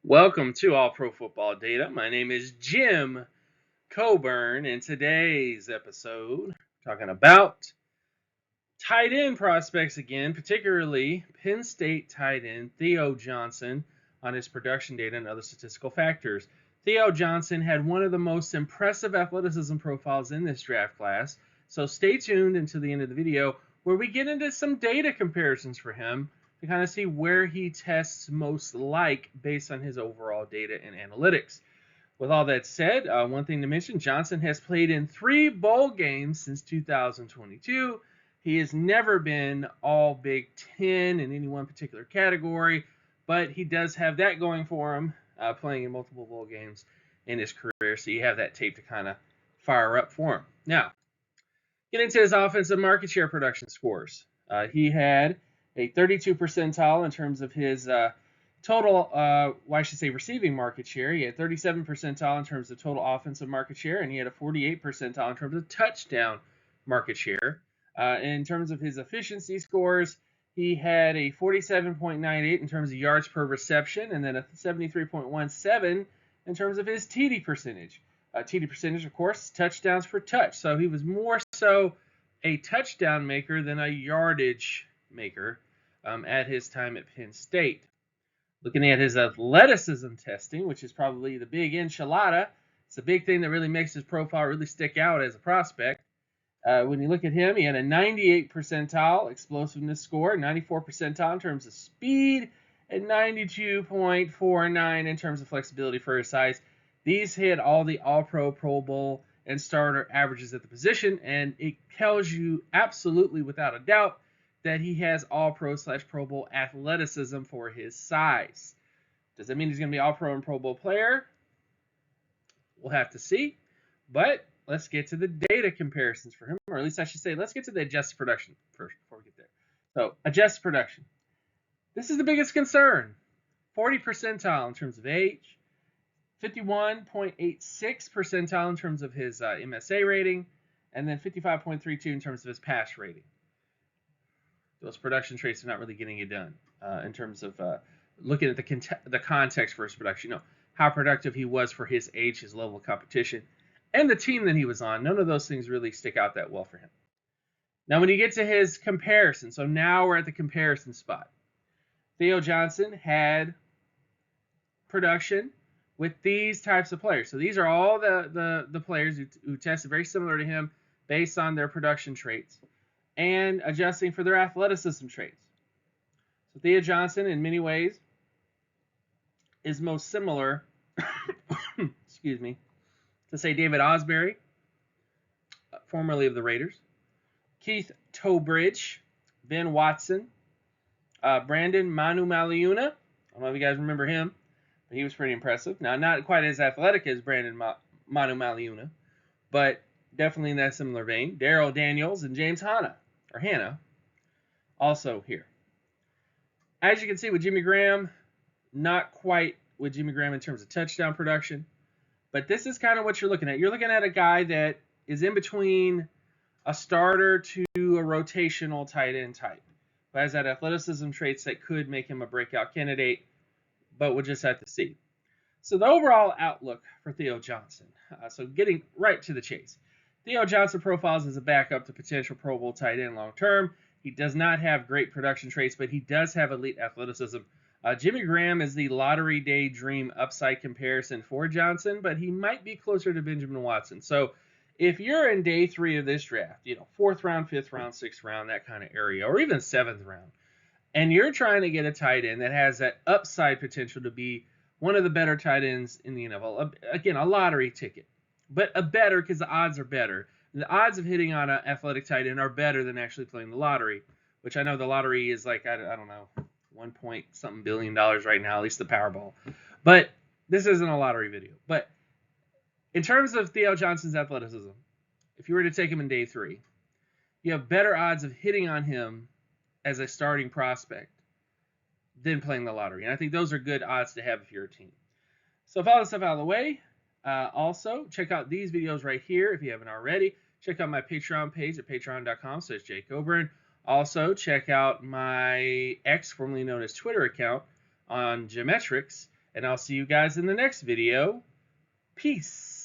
Welcome to All Pro Football Data. My name is Jim Coburn. In today's episode, talking about tight end prospects again, particularly Penn State tight end Theo Johnson on his production data and other statistical factors. Theo Johnson had one of the most impressive athleticism profiles in this draft class, so stay tuned until the end of the video where we get into some data comparisons for him to kind of see where he tests most like based on his overall data and analytics. With all that said, one thing to mention, Johnson has played in 3 bowl games since 2022. He has never been all Big Ten in any one particular category, but he does have that going for him, playing in multiple bowl games in his career, so you have that tape to kind of fire up for him. Now, get into his offensive market share production scores. He had a 32 percentile in terms of his total, receiving market share. He had 37 percentile in terms of total offensive market share, and he had a 48 percentile in terms of touchdown market share. In terms of his efficiency scores, he had a 47.98 in terms of yards per reception, and then a 73.17 in terms of his TD percentage. TD percentage, of course, touchdowns per touch. So he was more so a touchdown maker than a yardage maker at his time at Penn State. Looking at his athleticism testing, which is probably the big enchilada, it's the big thing that really makes his profile really stick out as a prospect. When you look at him, he had a 98 percentile explosiveness score, 94 percentile in terms of speed, and 92.49 in terms of flexibility for his size. These hit all the All-Pro, Pro Bowl, and starter averages at the position, and it tells you absolutely without a doubt that he has All-Pro/Pro Bowl athleticism for his size. Does that mean he's going to be All-Pro and Pro Bowl player? We'll have to see. But let's get to the data comparisons for him, or at least I should say, let's get to the adjusted production first before we get there. So, adjusted production. This is the biggest concern. 40 percentile in terms of age, 51.86 percentile in terms of his MSA rating, and then 55.32 in terms of his pass rating. Those production traits are not really getting it done in terms of looking at the context for his production. You know, how productive he was for his age, his level of competition, and the team that he was on. None of those things really stick out that well for him. Now, when you get to his comparison, so now we're at the comparison spot. Theo Johnson had production with these types of players. So these are all the players who tested very similar to him based on their production traits and adjusting for their athleticism traits. So Theo Johnson, in many ways, is most similar, excuse me, to say David Osbury, formerly of the Raiders, Keith Tobridge, Ben Watson, Brandon Manu Maliuna. I don't know if you guys remember him, but he was pretty impressive. Now, not quite as athletic as Brandon Manu Maliuna, but definitely in that similar vein. Daryl Daniels and James Hanna, also here. As you can see with Jimmy Graham, not quite with Jimmy Graham in terms of touchdown production, but this is kind of what you're looking at. You're looking at a guy that is in between a starter to a rotational tight end type, who has that athleticism traits that could make him a breakout candidate, but we'll just have to see. So the overall outlook for Theo Johnson. So getting right to the chase. Theo Johnson profiles as a backup to potential Pro Bowl tight end long term. He does not have great production traits, but he does have elite athleticism. Jimmy Graham is the lottery day dream upside comparison for Johnson, but he might be closer to Benjamin Watson. So if you're in day 3 of this draft, 4th round, 5th round, 6th round, that kind of area, or even 7th round, and you're trying to get a tight end that has that upside potential to be one of the better tight ends in the NFL, again, a lottery ticket, but a better because the odds are better. The odds of hitting on an athletic tight end are better than actually playing the lottery, which I know the lottery is like, I don't know, 1 point something billion right now, at least the Powerball. But this isn't a lottery video. But in terms of Theo Johnson's athleticism, if you were to take him in day 3, you have better odds of hitting on him as a starting prospect than playing the lottery. And I think those are good odds to have if you're a team. So with all this stuff out of the way, also check out these videos right here if you haven't already. Check out my Patreon page at patreon.com/jcoburn. Also, check out my X, formerly known as Twitter account, on Geometrics and I'll see you guys in the next video. Peace.